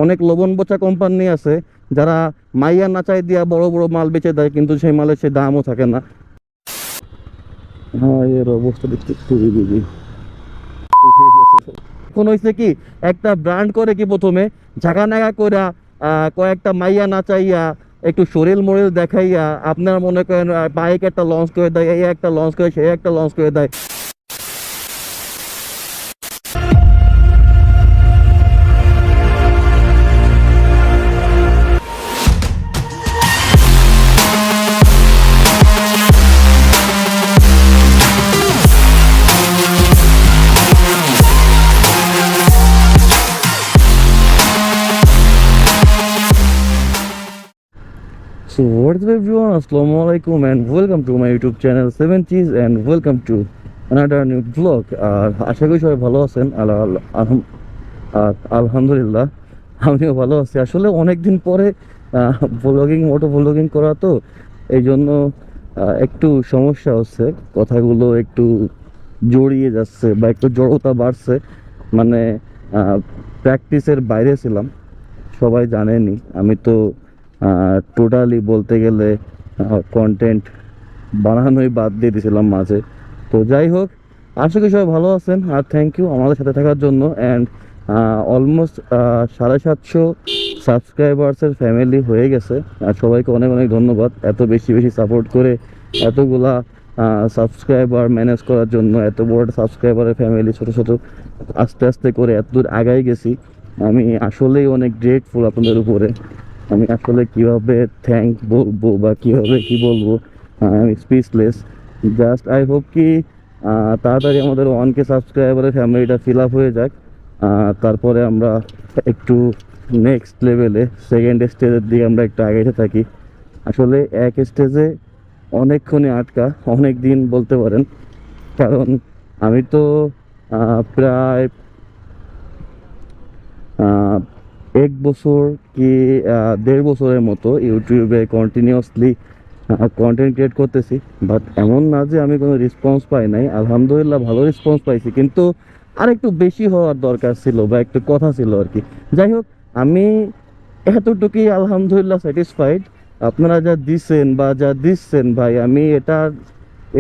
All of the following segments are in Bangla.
অনেক লবণ বোচা কোম্পানি আছে যারা মাইয়া নাচাই দিয়া বড় বড় মাল বেচে দেয়, কিন্তু সেই মালের সে দামও থাকে না। হ্যাঁ, এর অবস্থা দেখতে খুবই বুঝি। এখন হয়েছে কি, একটা ব্র্যান্ড করে কি প্রথমে ঝাঁকা নাগা কইরা কয়েকটা মাইয়া নাচাইয়া একটু শরীর মরিল দেখাইয়া আপনার মনে করেন বাইক একটা লঞ্চ করে দেয়, এই একটা লঞ্চ করে সেই একটা লঞ্চ করে দেয়। So what's up everyone, Assalamu alaikum and welcome to my YouTube channel 7 Cheese and welcome to another new vlog. আশা করি সবাই ভালো আছেন। আলহামদুলিল্লাহ আমিও ভালো আছি। আসলে অনেকদিন পরে মোটো ব্লগিং করা, তো এই জন্য একটু সমস্যা হচ্ছে, কথাগুলো একটু জড়িয়ে যাচ্ছে বা একটু জড়তা বাড়ছে। মানে প্র্যাকটিসের বাইরে ছিলাম, সবাই জানেনি। আমি তো টোটালি বলতে গেলে কন্টেন্ট বানানোই বাদ দিয়ে দিয়েছিলাম মাঝে। তো যাই হোক, আশা করি সবাই ভালো আছেন আর থ্যাংক ইউ আমাদের সাথে থাকার জন্য। অ্যান্ড অলমোস্ট 750 সাবস্ক্রাইবার্সের ফ্যামিলি হয়ে গেছে। আর সবাইকে অনেক অনেক ধন্যবাদ এত বেশি বেশি সাপোর্ট করে, এতগুলা সাবস্ক্রাইবার ম্যানেজ করার জন্য। এত বড় সাবস্ক্রাইবারের ফ্যামিলি, ছোটো ছোটো আস্তে আস্তে করে এত দূর আগাই গেছি। আমি আসলেই অনেক গ্রেটফুল আপনাদের উপরে। আমি আসলে কিভাবে থ্যাঙ্ক বলবো বা কিভাবে কি বলবো, আমি স্পিচলেস। জাস্ট আই হোপ কি তাড়াতাড়ি আমাদের 1K সাবস্ক্রাইবারের ফ্যামিলিটা ফিল আপ হয়ে যাক, তারপরে আমরা একটু নেক্সট লেভেলে সেকেন্ড স্টেজের দিকে আমরা একটু আগাইতে থাকি। আসলে এক স্টেজে অনেকক্ষণই আটকা, অনেক দিন বলতে পারেন। কারণ আমি তো প্রায় 1 বছর কি 1.5 বছরের মতো ইউটিউবে কন্টিনিউয়াসলি কন্টেন্ট ক্রিয়েট করতেছি। বাট এমন না যে আমি কোনো রেসপন্স পাই নাই, আলহামদুলিল্লাহ ভালো রেসপন্স পাইছি, কিন্তু আর একটু বেশি হওয়ার দরকার ছিল বা একটু কথা ছিল আর কি। যাই হোক, আমি এতটুকুই আলহামদুলিল্লাহ স্যাটিসফাইড। আপনারা যা দিচ্ছেন বা যা দিচ্ছেন ভাই, আমি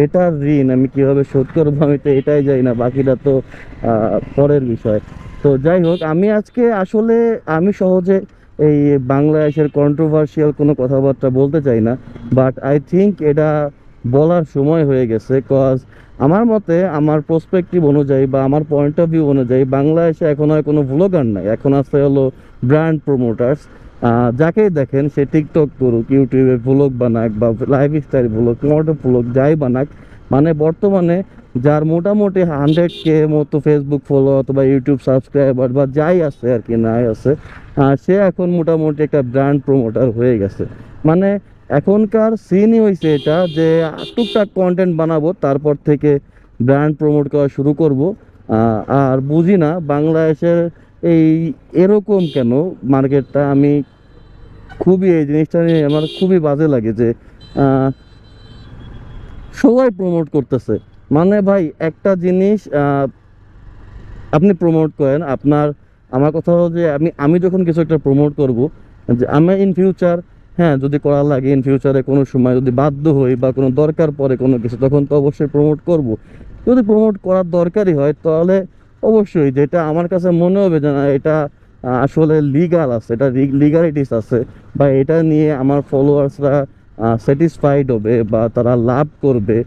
এটার ঋণ আমি কীভাবে শোধ করবো আমি তো এটাই যাই না, বাকিটা তো পরের বিষয়। তো যাই হোক, আমি আজকে আসলে আমি সহজে এই বাংলাদেশের কন্ট্রোভার্সিয়াল কোনো কথাবার্তা বলতে চাই না, বাট আই থিঙ্ক এটা বলার সময় হয়ে গেছে। কজ আমার মতে, আমার পার্সপেক্টিভ অনুযায়ী বা আমার পয়েন্ট অফ ভিউ অনুযায়ী বাংলাদেশে এখন আর কোনো ভ্লগার নাই, এখন আছে হলো ব্র্যান্ড প্রমোটার্স। যাকেই দেখেন সে টিকটক করুক, ইউটিউবে ভ্লগ বানাক বা লাইফস্টাইল ভ্লগ, মোটো ভ্লগ যাই বানাক, মানে বর্তমানে যার মোটামুটি 100K মতো ফেসবুক ফলো অথবা ইউটিউব সাবস্ক্রাইবার বা যাই আছে আর কি, নাই আছে, সে এখন মোটামুটি একটা ব্র্যান্ড প্রমোটার হয়ে গেছে। মানে এখনকার সিনই হয়েছে এটা যে টুকটাক কন্টেন্ট বানাবো, তারপর থেকে ব্র্যান্ড প্রমোট করা শুরু করব। আর বুঝি না বাংলাদেশের এই এরকম কেন মার্কেটটা। আমি খুবই এই জিনিসটা নিয়ে আমার খুবই বাজে লাগে যে সবাই প্রমোট করতেছে। মানে ভাই, একটা জিনিস আপনি প্রমোট করেন আমার কথা হলো যে আমি যখন কিছু একটা প্রমোট করব, যে আমি ইন ফিউচার, হ্যাঁ যদি করা লাগে ইন ফিউচারে কোনো সময় যদি বাধ্য হই বা কোনো দরকার পড়ে কোনো কিছু, তখন তো অবশ্যই প্রমোট করব। যদি প্রমোট করার দরকারই হয় তাহলে অবশ্যই যেটা আমার কাছে মনে হবে যে না, এটা আসলে লিগাল আছে, এটা লিগালিটিস আছে, বা এটা নিয়ে আমার ফলোয়ার্সরা স্যাটিসফাইড হবে বা তারা লাভ করবে,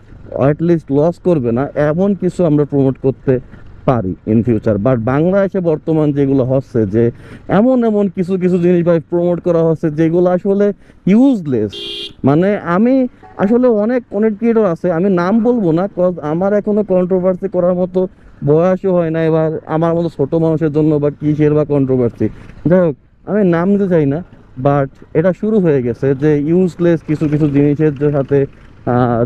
অ্যাটলিস্ট লস করবে না, এমন কিছু আমরা প্রমোট করতে পারি ইন ফিউচার। বাট বাংলাদেশে বর্তমান যেগুলো হচ্ছে, যে এমন এমন কিছু কিছু জিনিস ভাই প্রমোট করা হচ্ছে যেগুলো আসলে ইউজলেস। মানে আমি আসলে অনেক কন্টেন্ট ক্রিয়েটর আছে, আমি নাম বলবো না, কজ আমার এখনো কন্ট্রোভার্সি করার মতো বয়সও হয় না, এবার আমার মতো ছোট মানুষের জন্য বা কিসের বা কন্ট্রোভার্সি। যাই হোক, আমি নাম দিতে চাই না, বাট এটা শুরু হয়ে গেছে যে ইউজলেস কিছু কিছু জিনিসের সাথে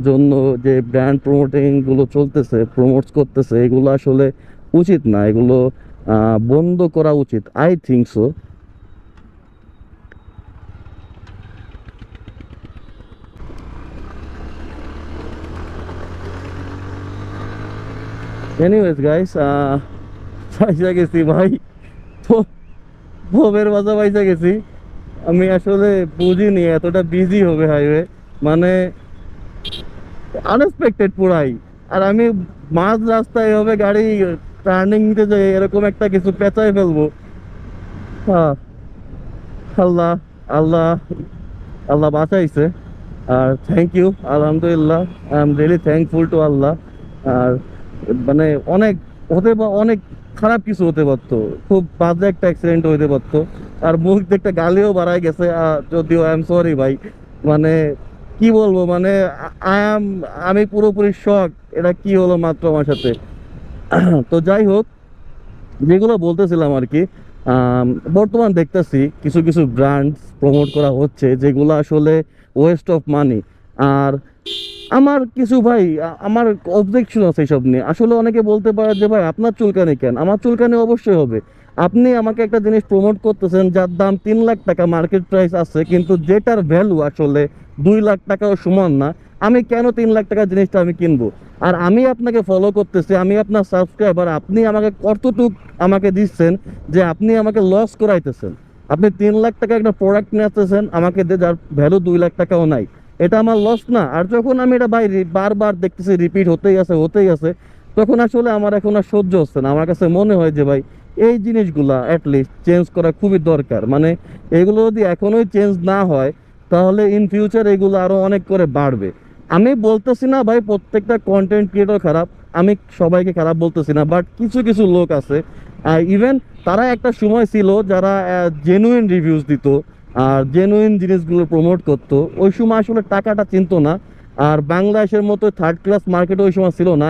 জন্য যে ব্র্যান্ড প্রমোটিংগুলো চলতেছে, প্রমোটস করতেছে, এগুলো আসলে উচিত না, এগুলো বন্ধ করা উচিত, I think so. Anyways guys, পয়সা গেছি ভাই। তো ভবের বাজা পাইসা গেছি। আমি আসলে বুঝিনি এতটা বিজি হবে হাইওয়ে, মানে আনএক্সপেক্টেড পুরাই। আর আমি মাঝ রাস্তায় হবে গাড়ি টার্নিং নিতে যাই, এরকম একটা কিছু পেঁচায় ফেলবো। আহ, আল্লাহ, আল্লাহ, আল্লাহ বাঁচাইছে। আর থ্যাংক ইউ, আলহামদুলিল্লাহ, I am really thankful to আল্লাহ। আর মানে অনেক অনেক খারাপ কিছু হতে পারতো, খুব বাজে একটা অ্যাক্সিডেন্ট হইতে পারতো। আর মুখ দিয়ে একটা গালিও বাড়ায় গেছে, যদিও আই এম সরি ভাই। মানে কি বলবো, মানে আই এম আমি পুরোপুরি শক, এটা কি হলো মাত্র আমার সাথে। তো যাই হোক, যেগুলো বলতেছিলাম আর কি, আম, বর্তমান দেখতেছি কিছু কিছু ব্র্যান্ড প্রমোট করা হচ্ছে যেগুলো আসলে ওয়েস্ট অফ মানি। আর আমার কিছু ভাই, আমার অবজেকশন আছে এইসব নিয়ে। আসলে অনেকে বলতে পারে যে ভাই আপনার চুলকানি কেন, আমার চুলকানি অবশ্যই হবে। আপনি আমাকে একটা জিনিস প্রমোট করতেছেন যার দাম 3 লাখ টাকা মার্কেট প্রাইস আছে, কিন্তু যেটার ভ্যালু আসলে 2 লাখ টাকাও সমান না। আমি কেন 3 লাখ টাকার জিনিসটা আমি কিনবো? আর আমি আপনাকে ফলো করতেছি, আমি আপনার সাবস্ক্রাইবার, আপনি আমাকে কতটুক আমাকে দিচ্ছেন যে আপনি আমাকে লস করাইতেছেন? আপনি 3 লাখ টাকা একটা প্রোডাক্ট নিয়ে আসতেছেন আমাকে যার ভ্যালু 2 লাখ টাকাও নাই। এটা আমার লস না? আর যখন আমি এটা ভাই বারবার দেখতেছি রিপিট হতেই আছে হতেই আছে, তখন আসলে আমার এখন আর সহ্য হচ্ছে না। আমার কাছে মনে হয় যে ভাই এই জিনিসগুলা অ্যাটলিস্ট চেঞ্জ করা খুবই দরকার। মানে এগুলো যদি এখনোই চেঞ্জ না হয়, তাহলে ইন ফিউচার এগুলো আরো অনেক করে বাড়বে। আমি বলতেছি না ভাই প্রত্যেকটা কন্টেন্ট ক্রিয়েটর খারাপ, আমি সবাইকে খারাপ বলতেছি না, বাট কিছু কিছু লোক আছে ইভেন তারা একটা সময় ছিল যারা জেনুইন রিভিউজ দিত আর জেনুইন জিনিসগুলো প্রমোট করতো। ওই সময় আসলে টাকাটা চিনতো না। আর বাংলাদেশের মতো থার্ড ক্লাস মার্কেট ওই সময় ছিল না।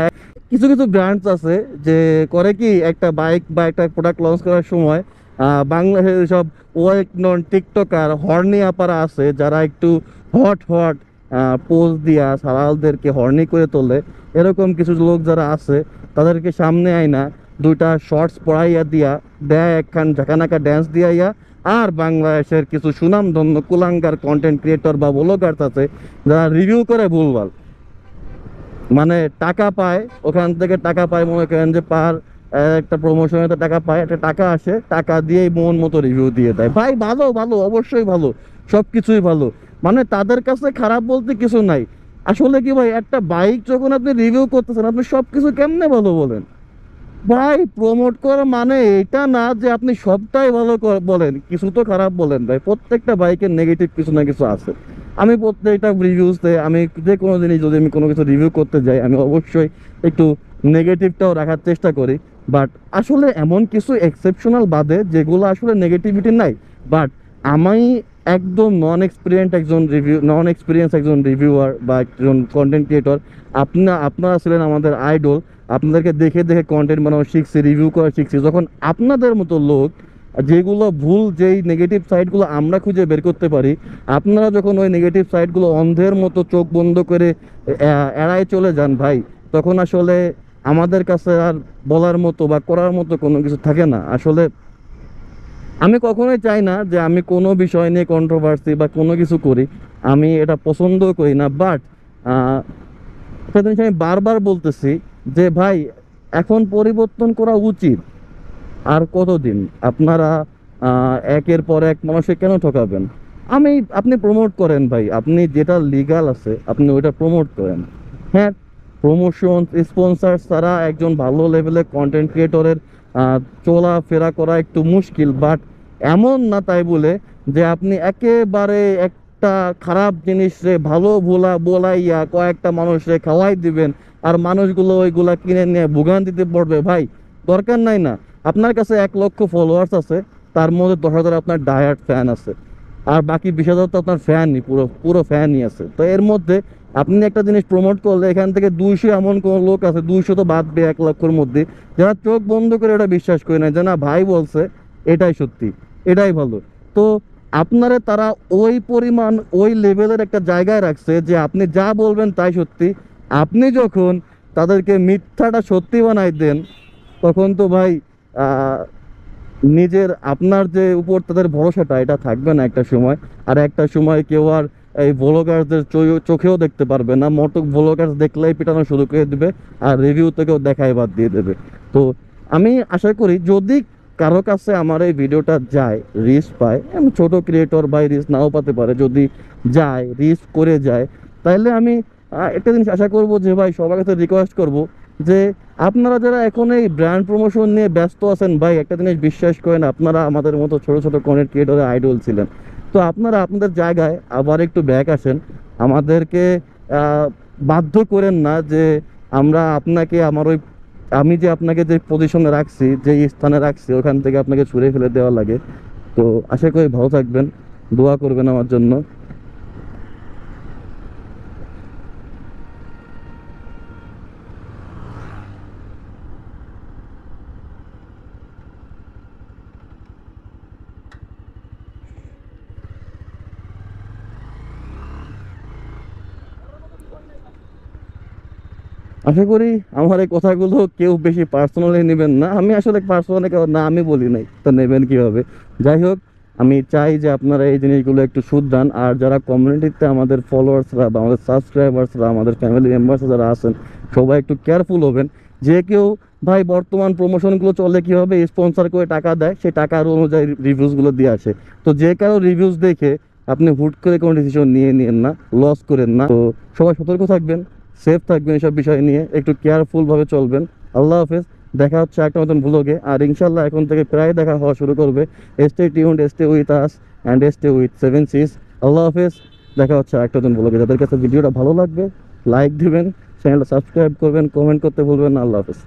কিছু কিছু ব্র্যান্ডস আছে যে করে কি, একটা বাইক বা একটা প্রোডাক্ট লঞ্চ করার সময় বাংলাদেশের সব ওয়েল নন টিকটকার হর্নি আপারা আছে যারা একটু হট হট পোজ দিয়া সারালদেরকে হর্নি করে তোলে। এরকম কিছু লোক যারা আছে তাদেরকে সামনে আইনা দুইটা শর্টস পড়াইয়া দিয়া দেয় একখান ঝাঁকানাকা ড্যান্স দিয়াইয়া। আর বাংলাদেশের কিছু সুনামধন্য কুলাঙ্গার কন্টেন্ট ক্রিয়েটর বা ব্লগার্স আছে যারা রিভিউ করে ভুলভাল, মানে টাকা পায় ওখান থেকে, টাকা পায় মনে করেন যে পার একটা প্রমোশনে তো টাকা পায়, একটা টাকা আসে, টাকা দিয়েই মন মতো রিভিউ দিয়ে দেয়। ভাই ভালো ভালো, অবশ্যই ভালো, সব কিছুই ভালো, মানে তাদের কাছে খারাপ বলতে কিছু নাই। আসলে কি ভাই, একটা বাইক যখন আপনি রিভিউ করতেছেন আপনি সব কিছু কেমনে ভালো বলেন? ভাই প্রমোট করা মানে এটা না যে আপনি সবটাই ভালো বলেন, কিছু তো খারাপ বলেন। ভাই প্রত্যেকটা বাইকের নেগেটিভ কিছু না কিছু আছে। আমি প্রত্যেকটা রিভিউতে, আমি যে কোনো জিনিস যদি আমি কোনো কিছু রিভিউ করতে যাই আমি অবশ্যই একটু নেগেটিভটাও রাখার চেষ্টা করি। বাট আসলে এমন কিছু এক্সেপশনাল বাদে যেগুলো আসলে নেগেটিভিটি নাই। বাট আমি একদম নন এক্সপিরিয়েন্স একজন রিভিউয়ার বা একজন কন্টেন্ট ক্রিয়েটর। আপনারা ছিলেন আমাদের আইডল, আপনাদেরকে দেখে দেখে কন্টেন্ট বানানো শিখছি, রিভিউ করা শিখছি। যখন আপনাদের মতো লোক যেগুলো ভুল, যেই নেগেটিভ সাইডগুলো আমরা খুঁজে বের করতে পারি, আপনারা যখন ওই নেগেটিভ সাইডগুলো অন্ধের মতো চোখ বন্ধ করে এড়ায় চলে যান ভাই, তখন আসলে আমাদের কাছে আর বলার মতো বা করার মতো কোনো কিছু থাকে না আসলে। আমি কখনোই চাই না যে আমি কোনো বিষয় নিয়ে কন্ট্রোভার্সি বা কোনো কিছু করি, আমি এটা পছন্দ করি না। বাট একটা জিনিস আমি বারবার বলতেছি যে ভাই এখন পরিবর্তন করা উচিত। আর কতদিন আপনারা একের পর এক মানুষকে কেন ঠকাবেন? আপনি প্রমোট করেন ভাই, আপনি যেটা লিগাল আছে আপনি ওইটা প্রমোট করেন। হ্যাঁ, প্রমোশন স্পন্সর ছাড়া একজন ভালো লেভেলের কন্টেন্ট ক্রিয়েটরের চলাফেরা করা একটু মুশকিল। বাট এমন না তাই বলে যে আপনি একেবারে একটা খারাপ জিনিসে ভালো বলাইয়া কয়েকটা মানুষে খাওয়াই দিবেন আর মানুষগুলো ওইগুলা কিনে নিয়ে ভোগান্তিতে পড়বে। ভাই দরকার নাই না। আপনার কাছে 1 লক্ষ ফলোয়ার্স আছে, তার মধ্যে 10,000 আপনার ডায়ার্ড ফ্যান আছে, আর বাকি 20,000 তো আপনার ফ্যানই, পুরো পুরো ফ্যানই আছে। তো এর মধ্যে আপনি একটা জিনিস প্রমোট করলে এখান থেকে 200 এমন কোন লোক আছে, 200 তো বাদবে 1 লক্ষর মধ্যে, যারা চোখ বন্ধ করে এটা বিশ্বাস করে না যে না ভাই বলছে এটাই সত্যি, এটাই ভালো। তো আপনারে তারা ওই পরিমাণ ওই লেভেলের একটা জায়গায় রাখছে যে আপনি যা বলবেন তাই সত্যি। আপনি যখন তাদেরকে মিথ্যাটা সত্যি বানাই দেন, তখন তো ভাই নিজের আপনার যে উপর তাদের ভরসাটা এটা থাকবে না একটা সময়। আর একটা সময় কেউ আর এই ভ্লগারদের চোখেও দেখতে পারবে না, মোটক ভ্লগার দেখলেই পিটানো শুরু করে দেবে আর রিভিউ থেকেও দেখাই বাদ দিয়ে দেবে। তো আমি আশা করি যদি কারো কাছে আমার এই ভিডিওটা যায়, রিচ পায়, আমি ছোট ক্রিয়েটর বাই রিচ নাও পাতে পারে, যদি যায় রিচ করে যায়, তাহলে আমি একটা জিনিস আশা করব যে ভাই সবার কাছে রিকোয়েস্ট করব যে আপনারা যারা এখন এই ব্র্যান্ড প্রমোশন নিয়ে ব্যস্ত আছেন ভাই, একটা জিনিস বিশ্বাস করেন, আপনারা আমাদের মতো ছোট ছোট কন্টেন্ট ক্রিয়েটরের আইডল ছিলেন। তো আপনারা আপনাদের জায়গায় আবার একটু ব্যাক আসেন, আমাদেরকে বাধ্য করেন না যে আমরা আপনাকে আমি যে আপনাকে যে পজিশনে রাখছি, যে স্থানে রাখছি, ওখান থেকে আপনাকে ছুঁড়ে ফেলে দেওয়া লাগে। তো আশা করি ভালো থাকবেন, দোয়া করবেন আমার জন্য। আশা করি আমার এই কথাগুলো কেউ বেশি পার্সোনালি নেবেন না, আমি আসলে পার্সোনালি না আমি বলি নাই, তো নেবেন কীভাবে। যাই হোক, আমি চাই যে আপনারা এই জিনিসগুলো একটু শুধরান। আর যারা কমিউনিটিতে আমাদের ফলোয়ার্সরা বা আমাদের সাবস্ক্রাইবার্সরা, আমাদের ফ্যামিলি মেম্বার্স যারা আছেন, সবাই একটু কেয়ারফুল হবেন। যে কেউ ভাই বর্তমান প্রমোশনগুলো চলে কীভাবে, স্পন্সর করে টাকা দেয়, সেই টাকার অনুযায়ী রিভিউসগুলো দিয়ে আসে। তো যে কারো রিভিউস দেখে আপনি হুট করে কোনো ডিসিশন নিয়েন না, লস করেন না। তো সবাই সতর্ক থাকবেন, সেফ থাকবেন, এসব বিষয় নিয়ে একটু কেয়ারফুলভাবে চলবেন। আল্লাহ হাফেজ, দেখা হচ্ছে একটা নতুন ব্লগে। আর ইনশাল্লাহ এখন থেকে প্রায় দেখা হওয়া শুরু করবে। Stay tuned, stay with us and stay with 7 Seas। আল্লাহ হাফেজ, দেখা হচ্ছে একটা নতুন ব্লগে। যাদের কাছে ভিডিওটা ভালো লাগবে লাইক দিবেন, চ্যানেলটা সাবস্ক্রাইব করবেন, কমেন্ট করতে ভুলবেন না। আল্লাহ হাফেজ।